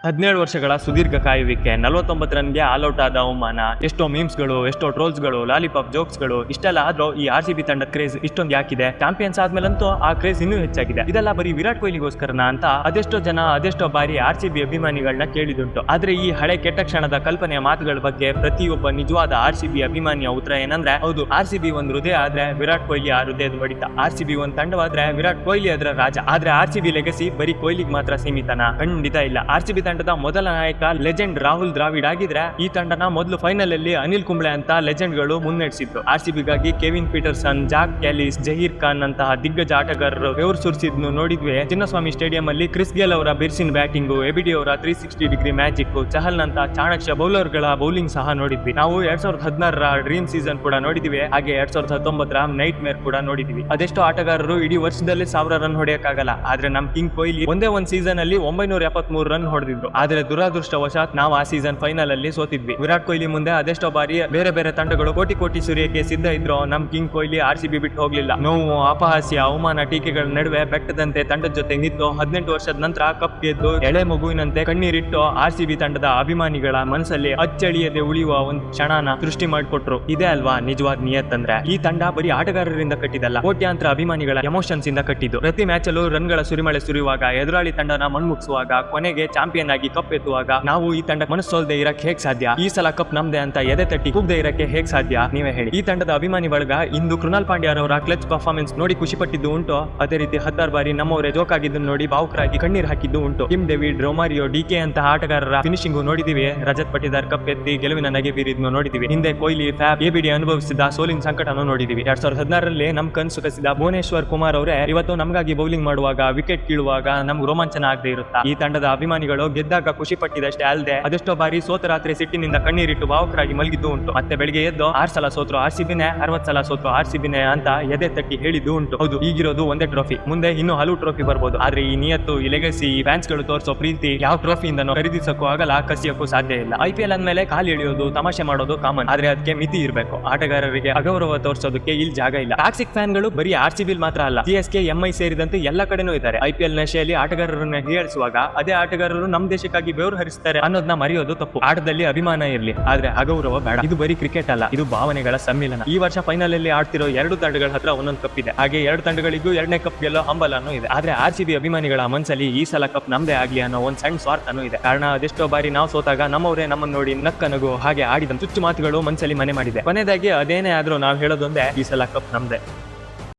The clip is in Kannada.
17 ವರ್ಷಗಳ ಸುದೀರ್ಘ ಕಾಯುವಿಕೆ, 49 ರನ್ಗೆ ಆಲ್ಔಟ್ ಆದ ಅವಮಾನ, ಎಷ್ಟೋ ಮೀಮ್ಸ್ಗಳು, ಎಷ್ಟೋ ಟ್ರೋಲ್ಸ್ಗಳು, ಲಾಲಿಪಾಪ್ ಜೋಕ್ಸ್ಗಳು, ಇಷ್ಟೆಲ್ಲ ಆದ್ರೂ ಈ RCB ತಂಡದ ಕ್ರೇಜ್ ಇಷ್ಟೊಂದು ಯಾಕಿದೆ? ಚಾಂಪಿಯನ್ಸ್ ಆದ್ಮೇಲಂತೂ ಆ ಕ್ರೇಜ್ ಇನ್ನೂ ಹೆಚ್ಚಾಗಿದೆ. ಇದೆಲ್ಲ ಬರೀ ವಿರಾಟ್ ಕೊಹ್ಲಿಗೋಸ್ಕರನ ಅಂತ ಅದೆಷ್ಟೋ ಜನ ಅದೆಷ್ಟೋ ಬಾರಿ RCB ಅಭಿಮಾನಿಗಳನ್ನ ಕೇಳಿದುಂಟು. ಆದ್ರೆ ಈ ಹಳೆ ಕೆಟ್ಟ ಕ್ಷಣದ ಕಲ್ಪನೆಯ ಮಾತುಗಳ ಬಗ್ಗೆ ಪ್ರತಿಯೊಬ್ಬ ನಿಜವಾದ RCB ಅಭಿಮಾನಿಯ ಉತ್ತರ ಏನಂದ್ರೆ, ಹೌದು, RCB ಒಂದು ಹೃದಯ ಆದ್ರೆ ವಿರಾಟ್ ಕೊಹ್ಲಿ ಆ ಹೃದಯದ ಬಡಿತ. RCB ಒಂದು ತಂಡವಾದ್ರೆ ವಿರಾಟ್ ಕೊಹ್ಲಿ ಅದರ ರಾಜ. ಆದ್ರೆ RCB ಲೆಗಸಿ ಬರೀ ಕೊಹ್ಲಿಗೆ ಮಾತ್ರ ಸೀಮಿತನಾ? ಖಂಡಿತ ಇಲ್ಲ. RCB ತಂಡದ ಮೊದಲ ನಾಯಕ ಲೆಜೆಂಡ್ ರಾಹುಲ್ ದ್ರಾವಿಡ್ ಆಗಿದ್ರೆ ಈ ತಂಡನ ಮೊದಲು ಫೈನಲ್ ಅಲ್ಲಿ ಅನಿಲ್ ಕುಂಬ್ಳೆ ಅಂತ ಲೆಜೆಂಡ್ ಗಳು ಮುನ್ನಡೆಸಿದ್ರು. RCB ಗಾಗಿ Kevin Pietersen, Jacques Kallis, Zaheer Khan ಅಂತಹ ದಿಗ್ಗಜ ಆಟಗಾರರು ಬೆವರು ಸುರಿಸಿದ್ನು ನೋಡಿದ್ವಿ. ಚಿನ್ನಸ್ವಾಮಿ ಸ್ಟೇಡಿಯಂ ಅಲ್ಲಿ ಕ್ರಿಸ್ ಗೇಲ್ ಅವರ ಬಿರ್ಸಿನ್ ಬ್ಯಾಟಿಂಗು, ಎಬಿಡಿ ಅವರ 360 ಡಿಗ್ರಿ ಮ್ಯಾಜಿಕ್, ಚಹಲ್ ನಂತ ಚಾಣಕ್ಯ ಬೌಲರ್ ಗಳ ಬೌಲಿಂಗ್ ಸಹ ನೋಡಿದ್ವಿ. ನಾವು 2016ರ ಡ್ರೀಮ್ ಸೀಸನ್ ಕೂಡ ನೋಡಿದ್ವಿ, ಹಾಗೆ 2019ರ ನೈಟ್ ಮೇರ್ ಕೂಡ ನೋಡಿದ್ವಿ. ಅದೆಷ್ಟೋ ಆಟಗಾರರು ಇಡೀ ವರ್ಷದಲ್ಲಿ 1000 ರನ್ ಹೊಡೆಯಕ್ಕಾಗಲ್ಲ, ಆದ್ರೆ ನಮ್ ಕಿಂಗ್ ಕೊಹ್ಲಿ ಒಂದೇ ಒಂದ್ ಸೀಸನ್ ಅಲ್ಲಿ 973 ರನ್ ಹೊಡೆದಿದ್ರು. ಆದ್ರೆ ದುರಾದೃಷ್ಟವಶಾತ್ ನಾವು ಆ ಸೀಸನ್ ಫೈನಲ್ ಅಲ್ಲಿ ಸೋತಿದ್ವಿ. ವಿರಾಟ್ ಕೊಹ್ಲಿ ಮುಂದೆ ಅದೆಷ್ಟೋ ಬಾರಿ ಬೇರೆ ಬೇರೆ ತಂಡಗಳು ಕೋಟಿ ಸುರಿಯಕ್ಕೆ ಸಿದ್ಧ ಇದ್ರು, ನಮ್ ಕಿಂಗ್ ಕೊಹ್ಲಿ RCB ಬಿಟ್ಟು ಹೋಗ್ಲಿಲ್ಲ. ನೋವು, ಅಪಹಾಸ್ಯ, ಅವಮಾನ, ಟೀಕೆಗಳ ನಡುವೆ ಬೆಟ್ಟದಂತೆ ತಂಡದ ಜೊತೆ ನಿಂತು 18 ವರ್ಷದ ನಂತರ ಕಪ್ ಗೆದ್ದು ಎಳೆ ಮಗುವಿನಂತೆ ಕಣ್ಣೀರಿಟ್ಟು RCB ತಂಡದ ಅಭಿಮಾನಿಗಳ ಮನಸ್ಸಲ್ಲಿ ಅಚ್ಚಳಿಯದೆ ಉಳಿಯುವ ಒಂದು ಕ್ಷಣನ ಸೃಷ್ಟಿ ಮಾಡಿಕೊಟ್ರು. ಇದೇ ಅಲ್ವಾ ನಿಜವಾದ ನಿಯತ್ ಅಂದ್ರೆ? ಈ ತಂಡ ಬರೀ ಆಟಗಾರರಿಂದ ಕಟ್ಟಿದಲ್ಲ, ಕೋಟ್ಯಾಂತರ ಅಭಿಮಾನಿಗಳ ಎಮೋಷನ್ಸ್ ಇಂದ ಕಟ್ಟಿದ್ದು. ಪ್ರತಿ ಮ್ಯಾಚ್ ಅಲ್ಲೂ ರನ್ಗಳ ಸುರಿಮಳೆ ಸುರಿಯುವಾಗ, ಎದುರಾಳಿ ತಂಡನ ಮಣ್ಮುಗಿಸುವಾಗ, ಕೊನೆಗೆ ಚಾಂಪಿಯನ್ ಆಗಿ ಕಪ್ ಎತ್ತುವಾಗ ನಾವು ಈ ತಂಡ ಮನಸ್ಸೋಲ್ದೆ ಇರಕ್ಕೆ ಹೇಗ್ ಸಾಧ್ಯ? ಈ ಸಲ ಕಪ್ ನಮ್ದೆ ಅಂತ ಎದೆ ತಟ್ಟಿ ಕೂಗದೆ ಇರಕ್ಕೆ ಹೇಗ್ ಸಾಧ್ಯ? ನೀವೇ ಹೇಳಿ. ಈ ತಂಡದ ಅಭಿಮಾನಿ ಬಳಗ ಇಂದು ಕೃಣಾಲ್ ಪಾಂಡ್ಯರವರ ಕ್ಲಚ್ ಪರ್ಫಾರ್ಮೆನ್ಸ್ ನೋಡಿ ಖುಷಿ ಪಟ್ಟಿದ್ದು ಉಂಟು. ಅದೇ ರೀತಿ 16 ಬಾರಿ ನಮ್ಮವರೇ ಜೋಕ್ ಆಗಿದ್ದನ್ನು ನೋಡಿ ಭಾವುಕರಾಗಿ ಕಣ್ಣೀರ್ ಹಾಕಿದ್ದು ಉಂಟು. ಕಿಮ್ ಡೇವಿಡ್, ರೊಮಾರಿಯೋ, ಡಿಕೆ ಅಂತಹ ಆಟಗಾರರ ಫಿನಿಶಿಂಗ್ ನೋಡಿದಿವಿ. ರಜತ್ ಪಟಿದಾರ್ ಕಪ್ ಎತ್ತಿ ಗೆಲುವಿನ ನಗೆ ಬೀರಿದ್ನು ನೋಡಿದಿವಿ. ಹಿಂದೆ ಕೊಹ್ಲಿ, ಫ್ಯಾಬ್, ಎಬಿಡಿ ಅನುಭವಿಸಿದ ಸೋಲಿನ ಸಂಕಟನೂ ನೋಡಿದಿವಿ. 2016ರಲ್ಲಿ ನಮ್ ಕನ್ಸು ಕಸಿದ ಭುವನೇಶ್ವರ್ ಕುಮಾರ್ ಅವರೇ ಇವತ್ತು ನಮಗಾಗಿ ಬೌಲಿಂಗ್ ಮಾಡುವಾಗ, ವಿಕೆಟ್ ಕೀಳುವಾಗ ನಮ್ಗೆ ರೋಮಾಂಚನ ಆಗದೆ ಇರುತ್ತಾ? ಈ ತಂಡದ ಅಭಿಮಾನಿಗಳು ಗೆದ್ದಾಗ ಖುಷಿ ಪಟ್ಟಿದಷ್ಟೇ ಅಲ್ಲದೆ ಅದೆಷ್ಟೋ ಬಾರಿ ಸೋತ ರಾತ್ರಿ ಸಿಟ್ಟಿನಿಂದ ಕಣ್ಣೀರಿಟ್ಟು ಭಾವುಕರಾಗಿ ಮಲಗಿದ್ದು ಉಂಟು. ಮತ್ತೆ ಬೆಳಿಗ್ಗೆ ಎದ್ದು 6 ಸಲ ಸೋತ್ರು RCBನೇ, 60 ಸಲ ಸೋತ್ರು RCBನೇ ಅಂತ ಎದೆ ತಟ್ಟಿ ಹೇಳಿದ್ದು ಉಂಟು. ಹೌದು, ಈಗಿರೋದು ಒಂದೇ ಟ್ರೋಫಿ, ಮುಂದೆ ಇನ್ನೂ ಹಲವು ಟ್ರೋಫಿ ಬರ್ಬೋದು. ಆದ್ರೆ ಈ ನಿಯತ್ತು, ಈ ಲೆಗಸಿ, ಈ ಫ್ಯಾನ್ಸ್ ಗಳು ತೋರಿಸೋ ಪ್ರೀತಿ ಯಾವ ಟ್ರೋಫಿಯಿಂದ ಖರೀದಿಸಕ್ಕೂ ಆಗಲ್ಲ, ಕಸಿಯಕ್ಕೂ ಸಾಧ್ಯ ಇಲ್ಲ. IPL ಅಂದ್ಮೇಲೆ ಕಾಲು ಎಳೆಯೋದು, ತಮಾಷೆ ಮಾಡೋದು ಕಾಮನ್, ಆದ್ರೆ ಅದಕ್ಕೆ ಮಿತಿ ಇರಬೇಕು. ಆಟಗಾರರಿಗೆ ಅಗೌರವ ತೋರಿಸೋದಕ್ಕೆ ಇಲ್ಲಿ ಜಾಗ ಇಲ್ಲ. ಟಾಕ್ಸಿಕ್ ಫ್ಯಾನ್ ಗಳು ಬರೀ RCB ಮಾತ್ರ ಅಲ್ಲ, CSK, MI ಸೇರಿದಂತೆ ಎಲ್ಲ ಕಡೆನೂ ಇದ್ದಾರೆ. IPL ನಶೆಯಲ್ಲಿ ಆಟಗಾರರನ್ನ ಹೀಯಾಳಿಸುವಾಗ ಅದೇ ಆಟಗಾರರು ನಮ್ಮ ದೇಶಕ್ಕಾಗಿ ಬೆವರು ಹರಿಸ್ತಾರೆ ಅನ್ನೋದನ್ನ ಮರೆಯೋದು ತಪ್ಪು. ಆಟದಲ್ಲಿ ಅಭಿಮಾನ ಇರಲಿ, ಆದ್ರೆ ಅಗೌರವ ಬೇಡ. ಇದು ಬರೀ ಕ್ರಿಕೆಟ್ ಅಲ್ಲ, ಇದು ಭಾವನೆಗಳ ಸಮ್ಮಿಲನ. ಈ ವರ್ಷ ಫೈನಲ್ ಅಲ್ಲಿ ಆಡ್ತಿರೋ 2 ತಂಡಗಳ ಹತ್ರ ಒಂದೊಂದು ಕಪ್ ಇದೆ, ಹಾಗೆ 2 ತಂಡಗಳಿಗೂ 2ನೇ ಕಪ್ ಗೆಲ್ಲೋ ಹಂಬಲನೂ ಇದೆ. ಆದ್ರೆ RCB ಅಭಿಮಾನಿಗಳ ಮನಸ್ಸಲ್ಲಿ ಈ ಸಲ ಕಪ್ ನಮ್ದೇ ಆಗ್ಲಿ ಅನ್ನೋ ಒಂದ್ ಸಣ್ಣ ಸ್ವಾರ್ಥನೂ ಇದೆ. ಕಾರಣ ಅದೆಷ್ಟೋ ಬಾರಿ ನಾವು ಸೋತಾಗ ನಮ್ಮವರೇ ನಮ್ಮನ್ನ ನೋಡಿ ನಕ್ಕನಗು ಹಾಗೆ ಆಡಿದ ಚುಚ್ಚು ಮಾತುಗಳು ಮನಸ್ಸಲ್ಲಿ ಮನೆ ಮಾಡಿದೆ. ಕೊನೆಯದಾಗಿ ಅದೇನೇ ಆದ್ರೂ ನಾವು ಹೇಳೋದೊಂದೇ, ಈ ಸಲ ಕಪ್ ನಮ್ದೇ.